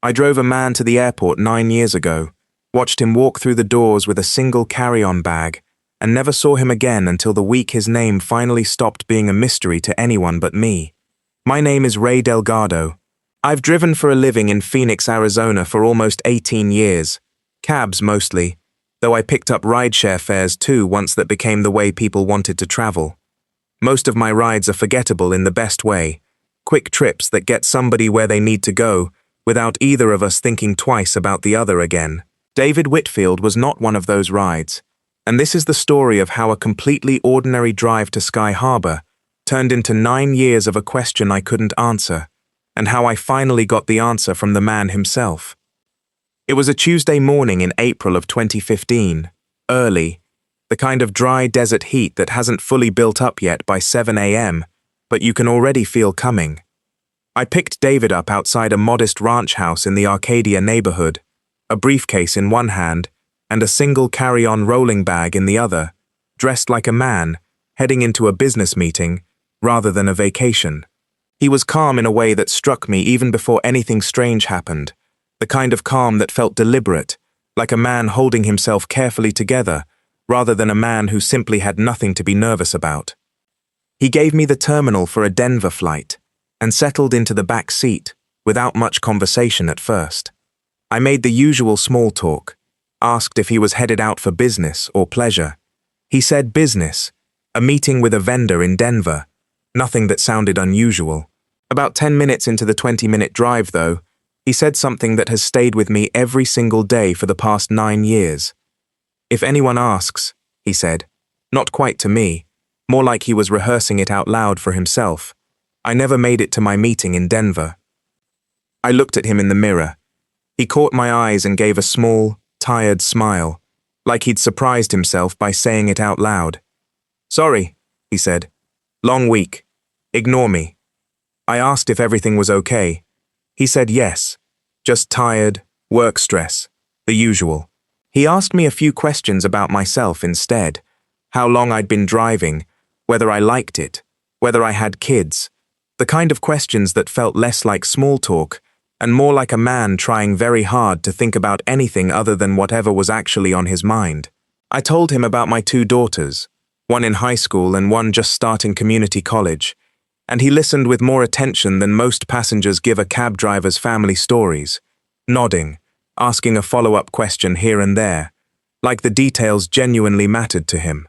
I drove a man to the airport 9 years ago, watched him walk through the doors with a single carry-on bag, and never saw him again until the week his name finally stopped being a mystery to anyone but me. My name is Ray Delgado. I've driven for a living in Phoenix, Arizona for almost 18 years. Cabs mostly, though I picked up rideshare fares too once that became the way people wanted to travel. Most of my rides are forgettable in the best way. Quick trips that get somebody where they need to go, without either of us thinking twice about the other again. David Whitfield was not one of those rides, and this is the story of how a completely ordinary drive to Sky Harbor turned into 9 years of a question I couldn't answer, and how I finally got the answer from the man himself. It was a Tuesday morning in April of 2015, early, the kind of dry desert heat that hasn't fully built up yet by 7 a.m., but you can already feel coming. I picked David up outside a modest ranch house in the Arcadia neighborhood, a briefcase in one hand and a single carry-on rolling bag in the other, dressed like a man, heading into a business meeting rather than a vacation. He was calm in a way that struck me even before anything strange happened, the kind of calm that felt deliberate, like a man holding himself carefully together, rather than a man who simply had nothing to be nervous about. He gave me the terminal for a Denver flight, and settled into the back seat, without much conversation at first. I made the usual small talk, asked if he was headed out for business or pleasure. He said business, a meeting with a vendor in Denver, nothing that sounded unusual. About 10 minutes into the 20-minute drive, though, he said something that has stayed with me every single day for the past 9 years. If anyone asks, he said, not quite to me, more like he was rehearsing it out loud for himself, I never made it to my meeting in Denver. I looked at him in the mirror. He caught my eyes and gave a small, tired smile, like he'd surprised himself by saying it out loud. Sorry, he said. Long week. Ignore me. I asked if everything was okay. He said yes. Just tired, work stress, the usual. He asked me a few questions about myself instead. How long I'd been driving, whether I liked it, whether I had kids. The kind of questions that felt less like small talk and more like a man trying very hard to think about anything other than whatever was actually on his mind. I told him about my 2 daughters, one in high school and one just starting community college, and he listened with more attention than most passengers give a cab driver's family stories, nodding, asking a follow-up question here and there, like the details genuinely mattered to him.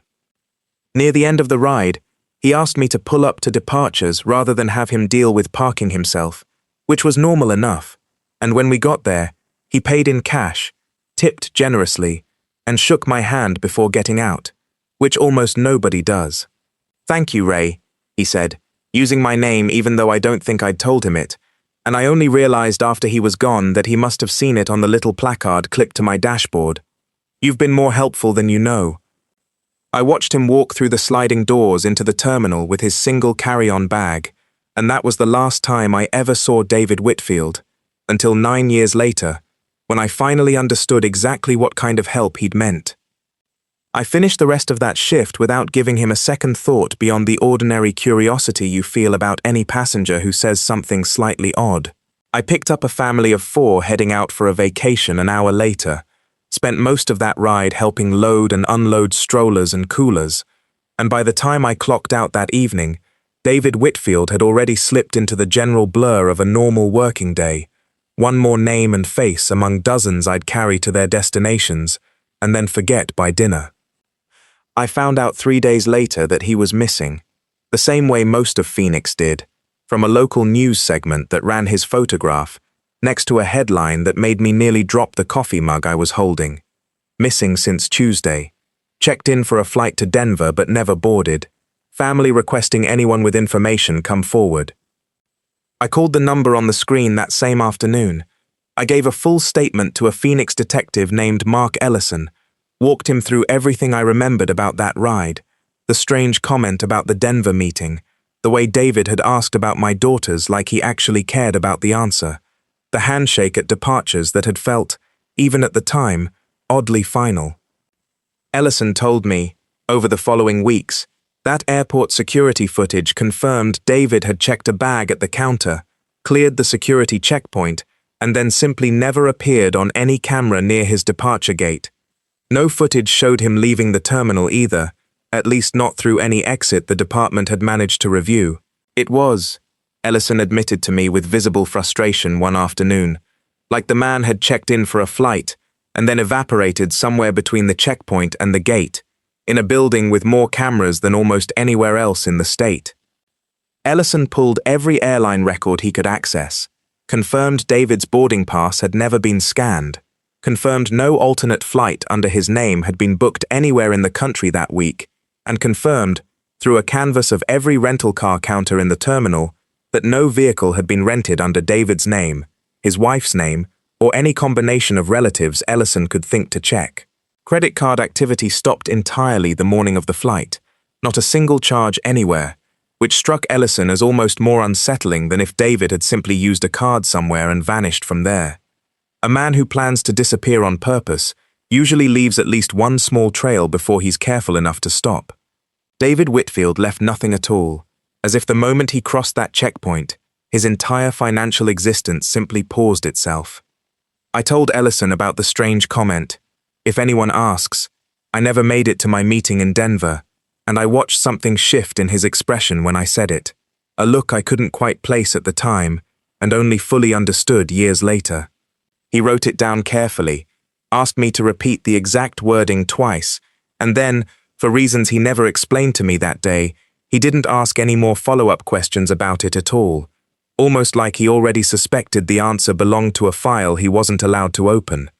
Near the end of the ride, he asked me to pull up to departures rather than have him deal with parking himself, which was normal enough, and when we got there, he paid in cash, tipped generously, and shook my hand before getting out, which almost nobody does. Thank you, Ray, he said, using my name even though I don't think I'd told him it, and I only realized after he was gone that he must have seen it on the little placard clipped to my dashboard. You've been more helpful than you know. I watched him walk through the sliding doors into the terminal with his single carry-on bag, and that was the last time I ever saw David Whitfield, until 9 years later, when I finally understood exactly what kind of help he'd meant. I finished the rest of that shift without giving him a second thought beyond the ordinary curiosity you feel about any passenger who says something slightly odd. I picked up a family of 4 heading out for a vacation an hour later, spent most of that ride helping load and unload strollers and coolers, and by the time I clocked out that evening, David Whitfield had already slipped into the general blur of a normal working day, one more name and face among dozens I'd carry to their destinations, and then forget by dinner. I found out 3 days later that he was missing, the same way most of Phoenix did, from a local news segment that ran his photograph, next to a headline that made me nearly drop the coffee mug I was holding. Missing since Tuesday. Checked in for a flight to Denver but never boarded. Family requesting anyone with information come forward. I called the number on the screen that same afternoon. I gave a full statement to a Phoenix detective named Mark Ellison, walked him through everything I remembered about that ride, the strange comment about the Denver meeting, the way David had asked about my daughters like he actually cared about the answer, the handshake at departures that had felt, even at the time, oddly final. Ellison told me, over the following weeks, that airport security footage confirmed David had checked a bag at the counter, cleared the security checkpoint, and then simply never appeared on any camera near his departure gate. No footage showed him leaving the terminal either, at least not through any exit the department had managed to review. It was, Ellison admitted to me with visible frustration one afternoon, like the man had checked in for a flight and then evaporated somewhere between the checkpoint and the gate, in a building with more cameras than almost anywhere else in the state. Ellison pulled every airline record he could access, confirmed David's boarding pass had never been scanned, confirmed no alternate flight under his name had been booked anywhere in the country that week, and confirmed, through a canvass of every rental car counter in the terminal, that no vehicle had been rented under David's name, his wife's name, or any combination of relatives Ellison could think to check. Credit card activity stopped entirely the morning of the flight, not a single charge anywhere, which struck Ellison as almost more unsettling than if David had simply used a card somewhere and vanished from there. A man who plans to disappear on purpose usually leaves at least one small trail before he's careful enough to stop. David Whitfield left nothing at all, as if the moment he crossed that checkpoint, his entire financial existence simply paused itself. I told Ellison about the strange comment, "If anyone asks, I never made it to my meeting in Denver," and I watched something shift in his expression when I said it, a look I couldn't quite place at the time and only fully understood years later. He wrote it down carefully, asked me to repeat the exact wording twice, and then, for reasons he never explained to me that day, he didn't ask any more follow-up questions about it at all, almost like he already suspected the answer belonged to a file he wasn't allowed to open.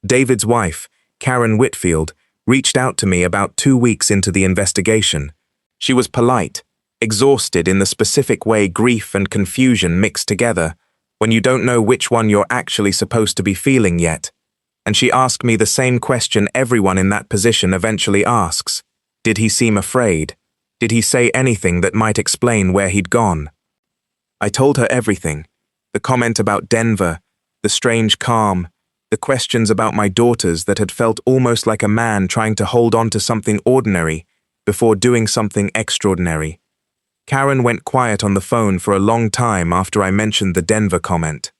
David's wife, Karen Whitfield, reached out to me about 2 weeks into the investigation. She was polite, exhausted in the specific way grief and confusion mix together, when you don't know which one you're actually supposed to be feeling yet. And she asked me the same question everyone in that position eventually asks. Did he seem afraid? Did he say anything that might explain where he'd gone? I told her everything, the comment about Denver, the strange calm, the questions about my daughters that had felt almost like a man trying to hold on to something ordinary before doing something extraordinary. Karen went quiet on the phone for a long time after I mentioned the Denver comment.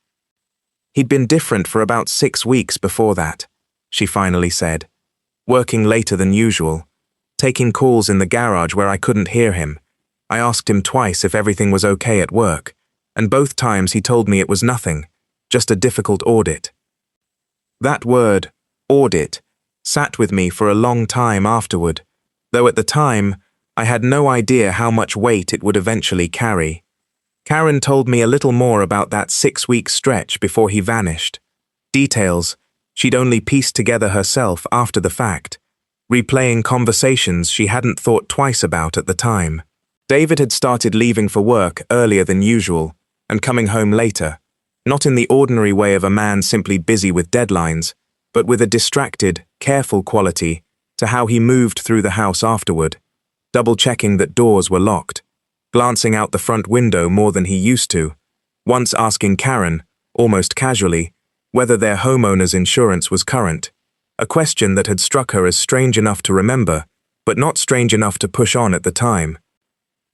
He'd been different for about 6 weeks before that, she finally said, working later than usual, taking calls in the garage where I couldn't hear him. I asked him twice if everything was okay at work, and both times he told me it was nothing, just a difficult audit. That word, audit, sat with me for a long time afterward, though at the time, I had no idea how much weight it would eventually carry. Karen told me a little more about that 6-week stretch before he vanished. Details she'd only pieced together herself after the fact, replaying conversations she hadn't thought twice about at the time. David had started leaving for work earlier than usual and coming home later, not in the ordinary way of a man simply busy with deadlines, but with a distracted, careful quality to how he moved through the house afterward, double-checking that doors were locked, glancing out the front window more than he used to, once asking Karen, almost casually, whether their homeowner's insurance was current, a question that had struck her as strange enough to remember, but not strange enough to push on at the time.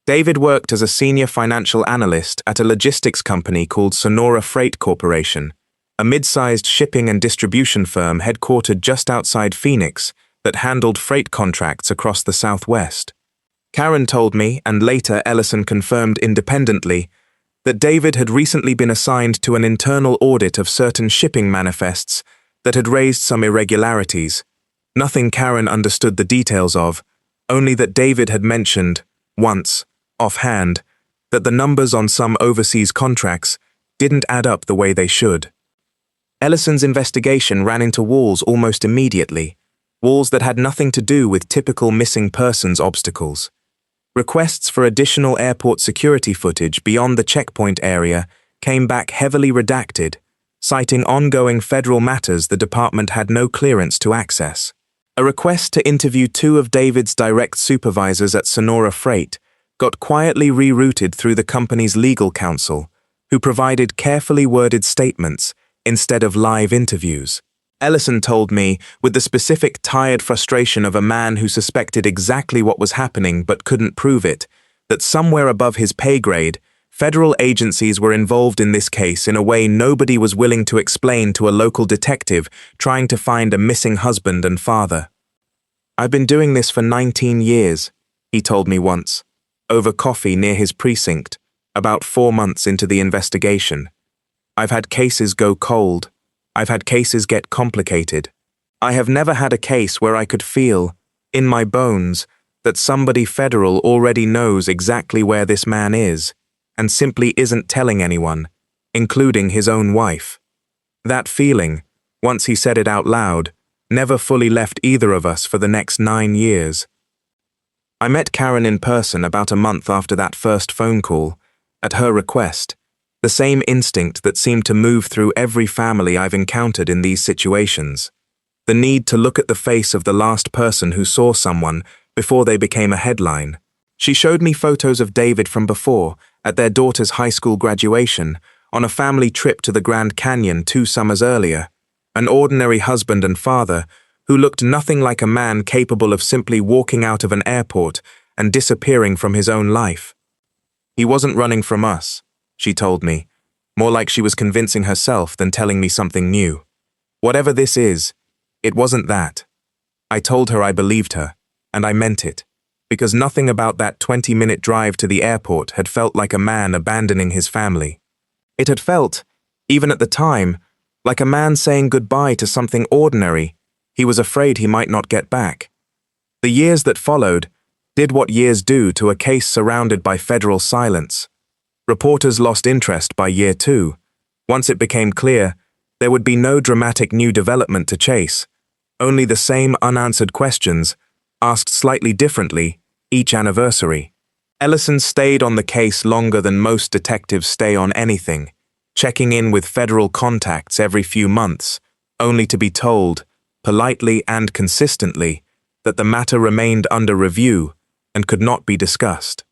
David worked as a senior financial analyst at a logistics company called Sonora Freight Corporation, a mid-sized shipping and distribution firm headquartered just outside Phoenix that handled freight contracts across the Southwest. Karen told me, and later Ellison confirmed independently, that David had recently been assigned to an internal audit of certain shipping manifests that had raised some irregularities. Nothing Karen understood the details of, only that David had mentioned, once, offhand, that the numbers on some overseas contracts didn't add up the way they should. Ellison's investigation ran into walls almost immediately, walls that had nothing to do with typical missing persons obstacles. Requests for additional airport security footage beyond the checkpoint area came back heavily redacted, citing ongoing federal matters the department had no clearance to access. A request to interview 2 of David's direct supervisors at Sonora Freight got quietly rerouted through the company's legal counsel, who provided carefully worded statements instead of live interviews. Ellison told me, with the specific tired frustration of a man who suspected exactly what was happening but couldn't prove it, that somewhere above his pay grade, Federal agencies were involved in this case in a way nobody was willing to explain to a local detective trying to find a missing husband and father. "I've been doing this for 19 years, he told me once, over coffee near his precinct, about 4 months into the investigation. I've had cases go cold. I've had cases get complicated. I have never had a case where I could feel, in my bones, that somebody federal already knows exactly where this man is, and simply isn't telling anyone, including his own wife. That feeling, once he said it out loud, never fully left either of us for the next 9 years. I met Karen in person about a month after that first phone call, at her request, the same instinct that seemed to move through every family I've encountered in these situations. The need to look at the face of the last person who saw someone before they became a headline. She showed me photos of David from before, at their daughter's high school graduation, on a family trip to the Grand Canyon 2 summers earlier, an ordinary husband and father who looked nothing like a man capable of simply walking out of an airport and disappearing from his own life. He wasn't running from us, she told me, more like she was convincing herself than telling me something new. Whatever this is, it wasn't that. I told her I believed her, and I meant it, because nothing about that 20-minute drive to the airport had felt like a man abandoning his family. It had felt, even at the time, like a man saying goodbye to something ordinary he was afraid he might not get back. The years that followed did what years do to a case surrounded by federal silence. Reporters lost interest by year 2. Once it became clear there would be no dramatic new development to chase, only the same unanswered questions, asked slightly differently, each anniversary. Ellison stayed on the case longer than most detectives stay on anything, checking in with federal contacts every few months, only to be told, politely and consistently, that the matter remained under review and could not be discussed.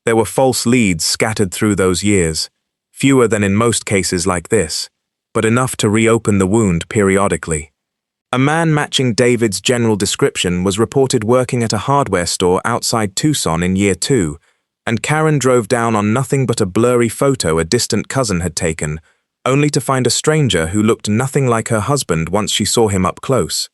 There were false leads scattered through those years, fewer than in most cases like this, but enough to reopen the wound periodically. A man matching David's general description was reported working at a hardware store outside Tucson in year 2, and Karen drove down on nothing but a blurry photo a distant cousin had taken, only to find a stranger who looked nothing like her husband once she saw him up close.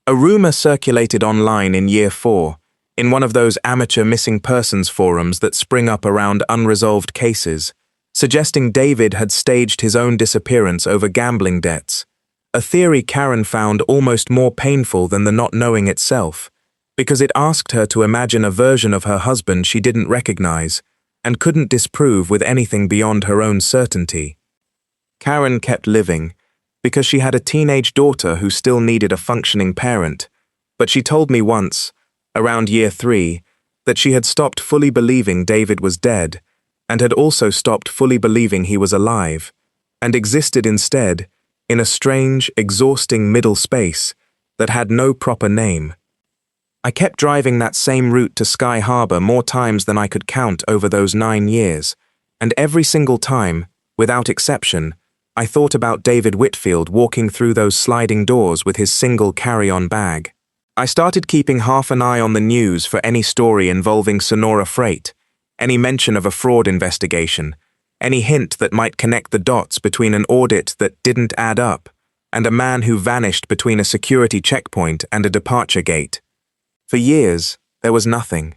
A rumor circulated online in year 4, in one of those amateur missing persons forums that spring up around unresolved cases, suggesting David had staged his own disappearance over gambling debts, a theory Karen found almost more painful than the not knowing itself, because it asked her to imagine a version of her husband she didn't recognize and couldn't disprove with anything beyond her own certainty. Karen kept living because she had a teenage daughter who still needed a functioning parent, but she told me once, around year 3, that she had stopped fully believing David was dead and had also stopped fully believing he was alive, and existed instead in a strange, exhausting middle space that had no proper name. I kept driving that same route to Sky Harbor more times than I could count over those 9 years, and every single time, without exception, I thought about David Whitfield walking through those sliding doors with his single carry-on bag. I started keeping half an eye on the news for any story involving Sonora Freight, any mention of a fraud investigation, any hint that might connect the dots between an audit that didn't add up and a man who vanished between a security checkpoint and a departure gate. For years, there was nothing.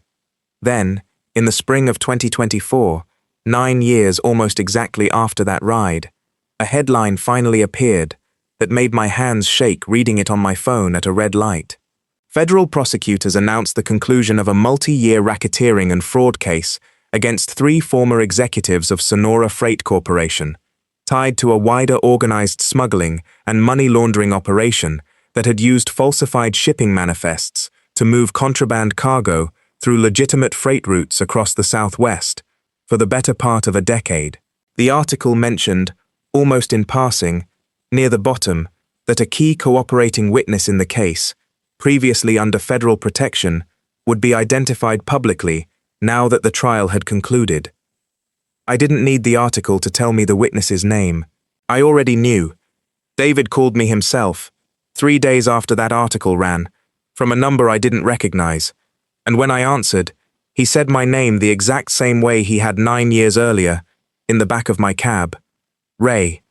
Then, in the spring of 2024, 9 years almost exactly after that ride, a headline finally appeared that made my hands shake reading it on my phone at a red light. Federal prosecutors announced the conclusion of a multi-year racketeering and fraud case against 3 former executives of Sonora Freight Corporation, tied to a wider organized smuggling and money laundering operation that had used falsified shipping manifests to move contraband cargo through legitimate freight routes across the Southwest for the better part of a decade. The article mentioned, almost in passing, near the bottom, that a key cooperating witness in the case, previously under federal protection, would be identified publicly now that the trial had concluded. I didn't need the article to tell me the witness's name. I already knew. David called me himself, 3 days after that article ran, from a number I didn't recognize, and when I answered, he said my name the exact same way he had 9 years earlier, in the back of my cab. "Ray,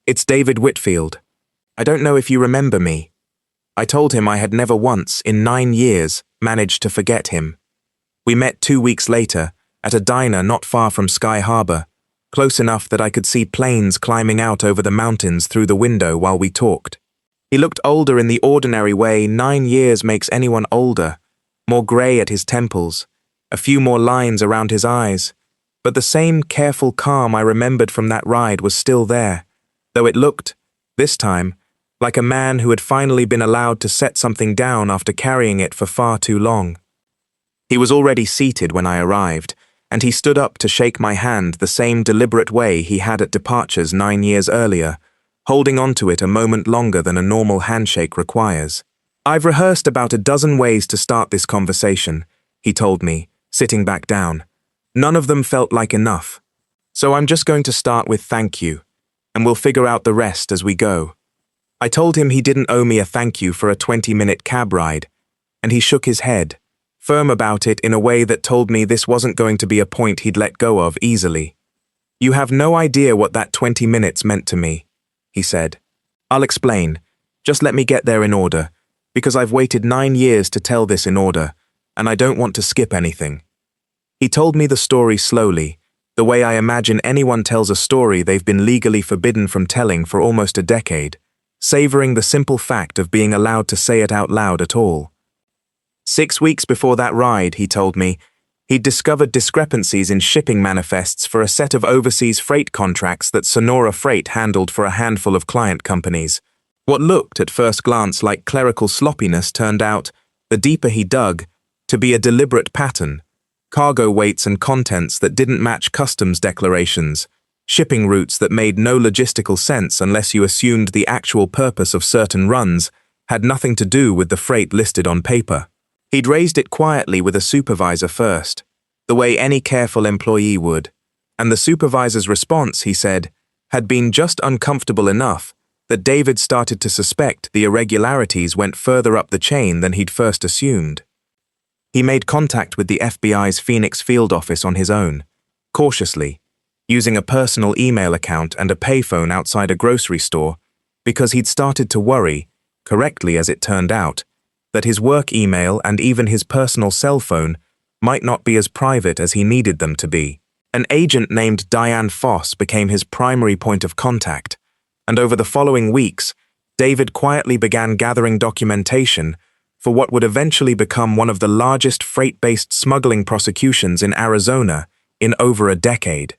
it's David Whitfield. I don't know if you remember me." I told him I had never once, in 9 years, managed to forget him. We met 2 weeks later, at a diner not far from Sky Harbor, close enough that I could see planes climbing out over the mountains through the window while we talked. He looked older in the ordinary way 9 years makes anyone older, more grey at his temples, a few more lines around his eyes, but the same careful calm I remembered from that ride was still there, though it looked, this time, like a man who had finally been allowed to set something down after carrying it for far too long. He was already seated when I arrived, and he stood up to shake my hand the same deliberate way he had at departures 9 years earlier, holding onto it a moment longer than a normal handshake requires. "I've rehearsed about a dozen ways to start this conversation," he told me, sitting back down. "None of them felt like enough. So I'm just going to start with thank you, and we'll figure out the rest as we go." I told him he didn't owe me a thank you for a 20-minute cab ride, and he shook his head, firm about it in a way that told me this wasn't going to be a point he'd let go of easily. "You have no idea what that 20 minutes meant to me," he said. "I'll explain. Just let me get there in order, because I've waited 9 years to tell this in order, and I don't want to skip anything." He told me the story slowly, the way I imagine anyone tells a story they've been legally forbidden from telling for almost a decade, savoring the simple fact of being allowed to say it out loud at all. 6 weeks before that ride, he told me, he'd discovered discrepancies in shipping manifests for a set of overseas freight contracts that Sonora Freight handled for a handful of client companies. What looked at first glance like clerical sloppiness turned out, the deeper he dug, to be a deliberate pattern: cargo weights and contents that didn't match customs declarations, shipping routes that made no logistical sense unless you assumed the actual purpose of certain runs had nothing to do with the freight listed on paper. He'd raised it quietly with a supervisor first, the way any careful employee would, and the supervisor's response, he said, had been just uncomfortable enough that David started to suspect the irregularities went further up the chain than he'd first assumed. He made contact with the FBI's Phoenix field office on his own, cautiously, using a personal email account and a payphone outside a grocery store, because he'd started to worry, correctly as it turned out, that his work email and even his personal cell phone might not be as private as he needed them to be. An agent named Diane Foss became his primary point of contact, and over the following weeks, David quietly began gathering documentation for what would eventually become one of the largest freight-based smuggling prosecutions in Arizona in over a decade.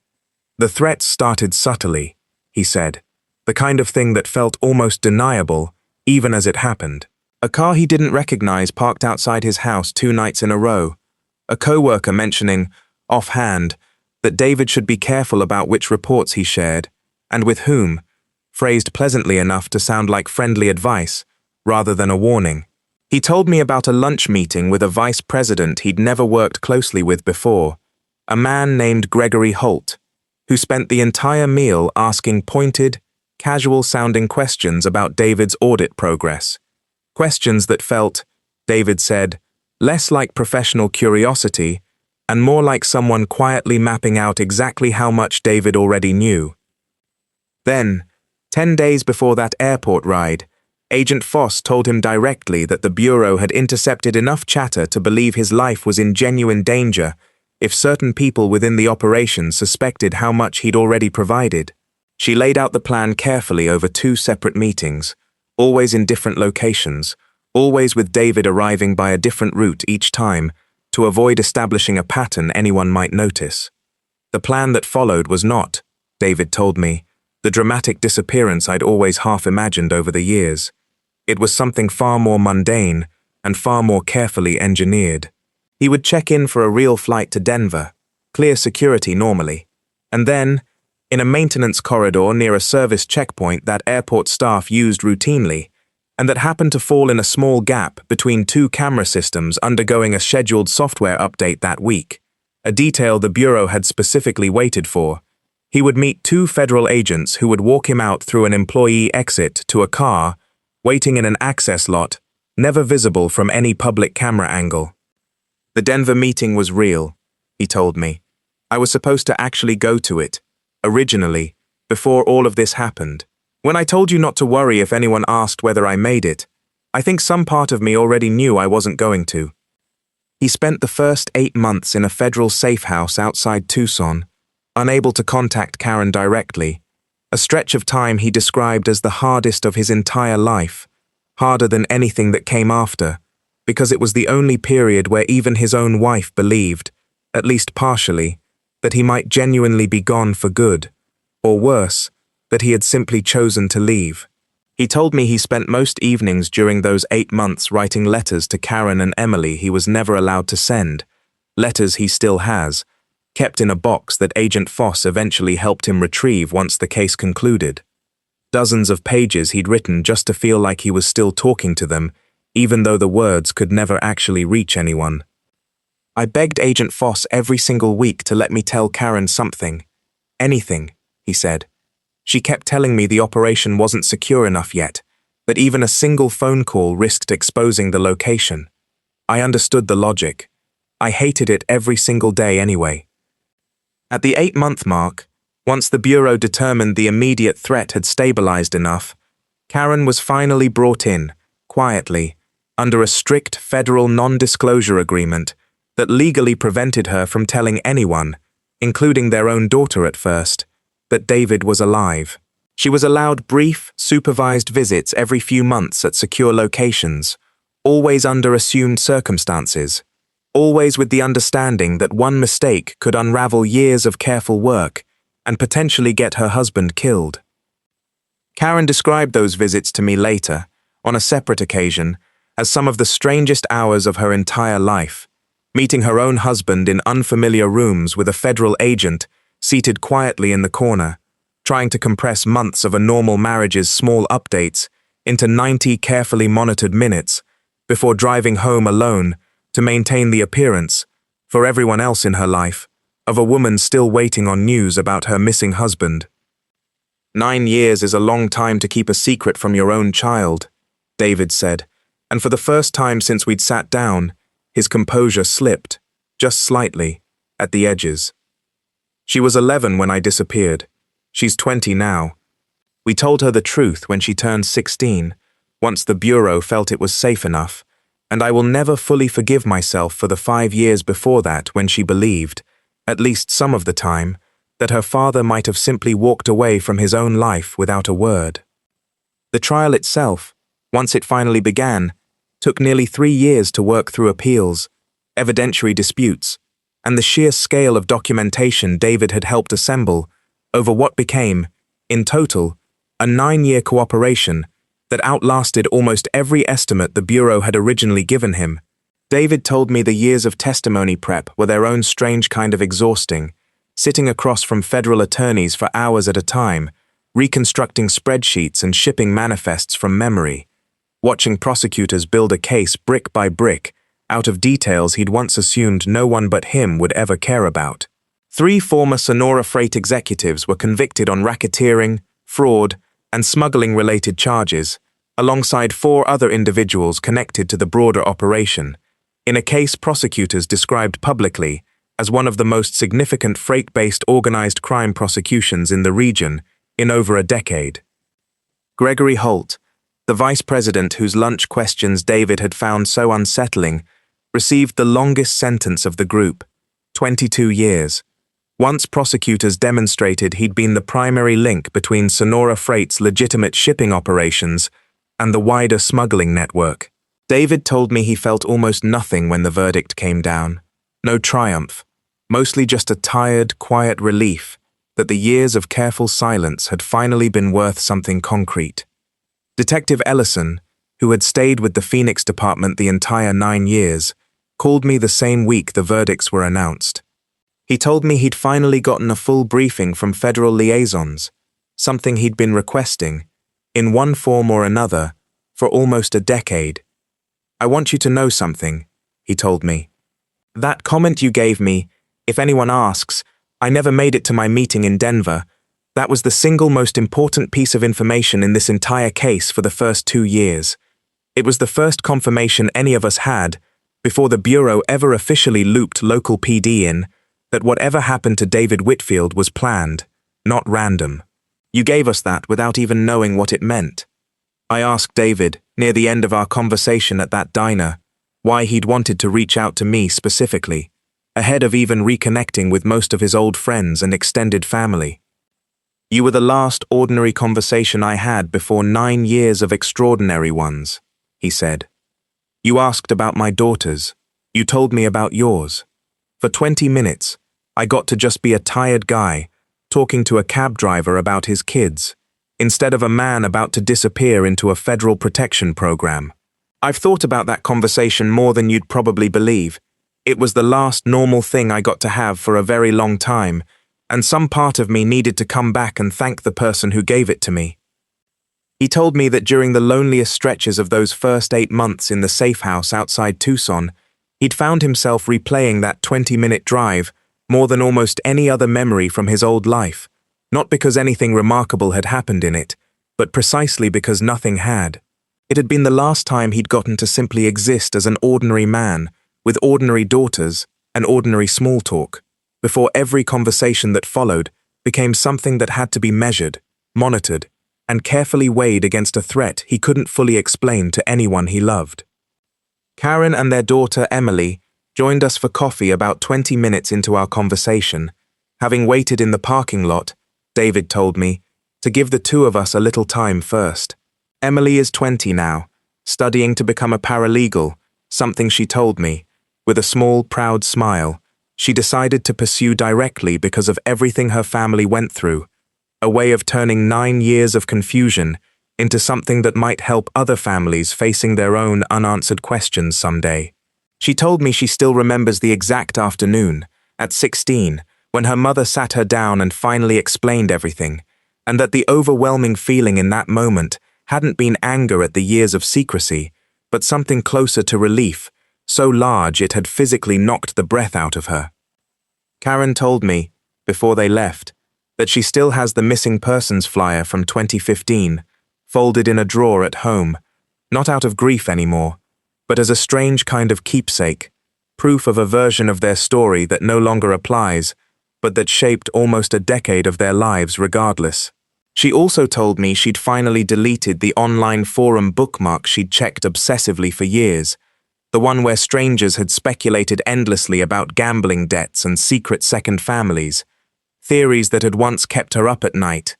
"The threats started subtly," he said, the kind of thing that felt almost deniable, even as it happened. A car he didn't recognize parked outside his house 2 nights in a row, a co-worker mentioning, offhand, that David should be careful about which reports he shared, and with whom, phrased pleasantly enough to sound like friendly advice, rather than a warning. He told me about a lunch meeting with a vice president he'd never worked closely with before, a man named Gregory Holt, who spent the entire meal asking pointed, casual-sounding questions about David's audit progress. Questions that felt, David said, less like professional curiosity and more like someone quietly mapping out exactly how much David already knew. Then, 10 days before that airport ride, Agent Foss told him directly that the Bureau had intercepted enough chatter to believe his life was in genuine danger if certain people within the operation suspected how much he'd already provided. She laid out the plan carefully over 2 separate meetings, always in different locations, always with David arriving by a different route each time, to avoid establishing a pattern anyone might notice. The plan that followed was not, David told me, the dramatic disappearance I'd always half imagined over the years. It was something far more mundane and far more carefully engineered. He would check in for a real flight to Denver, clear security normally, and then, in a maintenance corridor near a service checkpoint that airport staff used routinely, and that happened to fall in a small gap between 2 camera systems undergoing a scheduled software update that week, a detail the Bureau had specifically waited for, he would meet 2 federal agents who would walk him out through an employee exit to a car waiting in an access lot, never visible from any public camera angle. The Denver meeting was real, he told me. I was supposed to actually go to it, Originally, before all of this happened. When I told you not to worry if anyone asked whether I made it, I think some part of me already knew I wasn't going to. He spent the first 8 months in a federal safe house outside Tucson, unable to contact Karen directly, a stretch of time he described as the hardest of his entire life, harder than anything that came after, because it was the only period where even his own wife believed, at least partially, that he might genuinely be gone for good, or worse, that he had simply chosen to leave. He told me he spent most evenings during those 8 months writing letters to Karen and Emily he was never allowed to send, letters he still has, kept in a box that Agent Foss eventually helped him retrieve once the case concluded. Dozens of pages he'd written just to feel like he was still talking to them, even though the words could never actually reach anyone. I begged Agent Foss every single week to let me tell Karen something. Anything, he said. She kept telling me the operation wasn't secure enough yet, that even a single phone call risked exposing the location. I understood the logic. I hated it every single day anyway. At the 8-month mark, once the Bureau determined the immediate threat had stabilized enough, Karen was finally brought in, quietly, under a strict federal non-disclosure agreement that legally prevented her from telling anyone, including their own daughter at first, that David was alive. She was allowed brief, supervised visits every few months at secure locations, always under assumed circumstances, always with the understanding that one mistake could unravel years of careful work and potentially get her husband killed. Karen described those visits to me later, on a separate occasion, as some of the strangest hours of her entire life, meeting her own husband in unfamiliar rooms with a federal agent seated quietly in the corner, trying to compress months of a normal marriage's small updates into 90 carefully monitored minutes before driving home alone to maintain the appearance, for everyone else in her life, of a woman still waiting on news about her missing husband. 9 years is a long time to keep a secret from your own child, David said, and for the first time since we'd sat down, his composure slipped, just slightly, at the edges. She was 11 when I disappeared. She's 20 now. We told her the truth when she turned 16, once the Bureau felt it was safe enough, and I will never fully forgive myself for the 5 years before that when she believed, at least some of the time, that her father might have simply walked away from his own life without a word. The trial itself, once it finally began, took nearly 3 years to work through appeals, evidentiary disputes, and the sheer scale of documentation David had helped assemble over what became, in total, a 9-year cooperation that outlasted almost every estimate the Bureau had originally given him. David told me the years of testimony prep were their own strange kind of exhausting, sitting across from federal attorneys for hours at a time, reconstructing spreadsheets and shipping manifests from memory, watching prosecutors build a case brick by brick out of details he'd once assumed no one but him would ever care about. 3 former Sonora Freight executives were convicted on racketeering, fraud, and smuggling-related charges, alongside 4 other individuals connected to the broader operation, in a case prosecutors described publicly as one of the most significant freight-based organized crime prosecutions in the region in over a decade. Gregory Holt, the vice president whose lunch questions David had found so unsettling, received the longest sentence of the group, 22 years. Once prosecutors demonstrated he'd been the primary link between Sonora Freight's legitimate shipping operations and the wider smuggling network. David told me he felt almost nothing when the verdict came down. No triumph, mostly just a tired, quiet relief that the years of careful silence had finally been worth something concrete. Detective Ellison, who had stayed with the Phoenix department the entire 9 years, called me the same week the verdicts were announced. He told me he'd finally gotten a full briefing from federal liaisons, something he'd been requesting, in one form or another, for almost a decade. "I want you to know something," he told me. "That comment you gave me, if anyone asks, I never made it to my meeting in Denver. That was the single most important piece of information in this entire case for the first 2 years. It was the first confirmation any of us had, before the Bureau ever officially looped local PD in, that whatever happened to David Whitfield was planned, not random. You gave us that without even knowing what it meant. I asked David, near the end of our conversation at that diner, why he'd wanted to reach out to me specifically, ahead of even reconnecting with most of his old friends and extended family. You were the last ordinary conversation I had before 9 years of extraordinary ones, he said. You asked about my daughters. You told me about yours. For 20 minutes, I got to just be a tired guy talking to a cab driver about his kids, instead of a man about to disappear into a federal protection program. I've thought about that conversation more than you'd probably believe. It was the last normal thing I got to have for a very long time, and some part of me needed to come back and thank the person who gave it to me. He told me that during the loneliest stretches of those first 8 months in the safe house outside Tucson, he'd found himself replaying that 20-minute drive more than almost any other memory from his old life, not because anything remarkable had happened in it, but precisely because nothing had. It had been the last time he'd gotten to simply exist as an ordinary man, with ordinary daughters and ordinary small talk, before every conversation that followed became something that had to be measured, monitored, and carefully weighed against a threat he couldn't fully explain to anyone he loved. Karen and their daughter Emily joined us for coffee about 20 minutes into our conversation, having waited in the parking lot, David told me, to give the two of us a little time first. Emily is 20 now, studying to become a paralegal, something she told me, with a small, proud smile, she decided to pursue directly because of everything her family went through, a way of turning 9 years of confusion into something that might help other families facing their own unanswered questions someday. She told me she still remembers the exact afternoon, at 16, when her mother sat her down and finally explained everything, and that the overwhelming feeling in that moment hadn't been anger at the years of secrecy, but something closer to relief, so large it had physically knocked the breath out of her. Karen told me, before they left, that she still has the missing persons flyer from 2015, folded in a drawer at home, not out of grief anymore, but as a strange kind of keepsake, proof of a version of their story that no longer applies, but that shaped almost a decade of their lives regardless. She also told me she'd finally deleted the online forum bookmark she'd checked obsessively for years, the one where strangers had speculated endlessly about gambling debts and secret second families, theories that had once kept her up at night,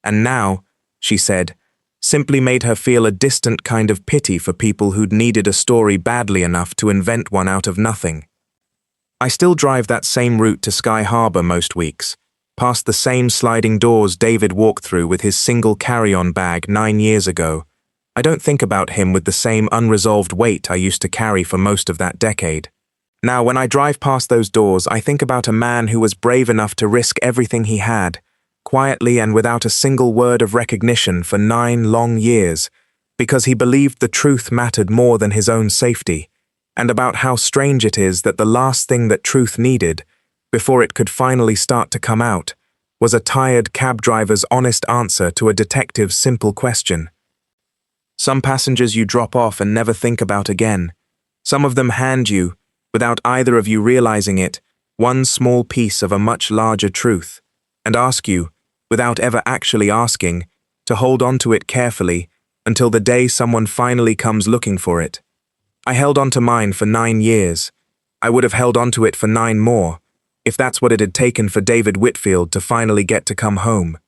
and now, she said, simply made her feel a distant kind of pity for people who'd needed a story badly enough to invent one out of nothing. I still drive that same route to Sky Harbor most weeks, past the same sliding doors David walked through with his single carry-on bag 9 years ago. I don't think about him with the same unresolved weight I used to carry for most of that decade. Now, when I drive past those doors, I think about a man who was brave enough to risk everything he had, quietly and without a single word of recognition for 9 long years, because he believed the truth mattered more than his own safety, and about how strange it is that the last thing that truth needed, before it could finally start to come out, was a tired cab driver's honest answer to a detective's simple question. Some passengers you drop off and never think about again. Some of them hand you, without either of you realizing it, one small piece of a much larger truth, and ask you, without ever actually asking, to hold on to it carefully until the day someone finally comes looking for it. I held on to mine for 9 years. I would have held on to it for 9 more, if that's what it had taken for David Whitfield to finally get to come home.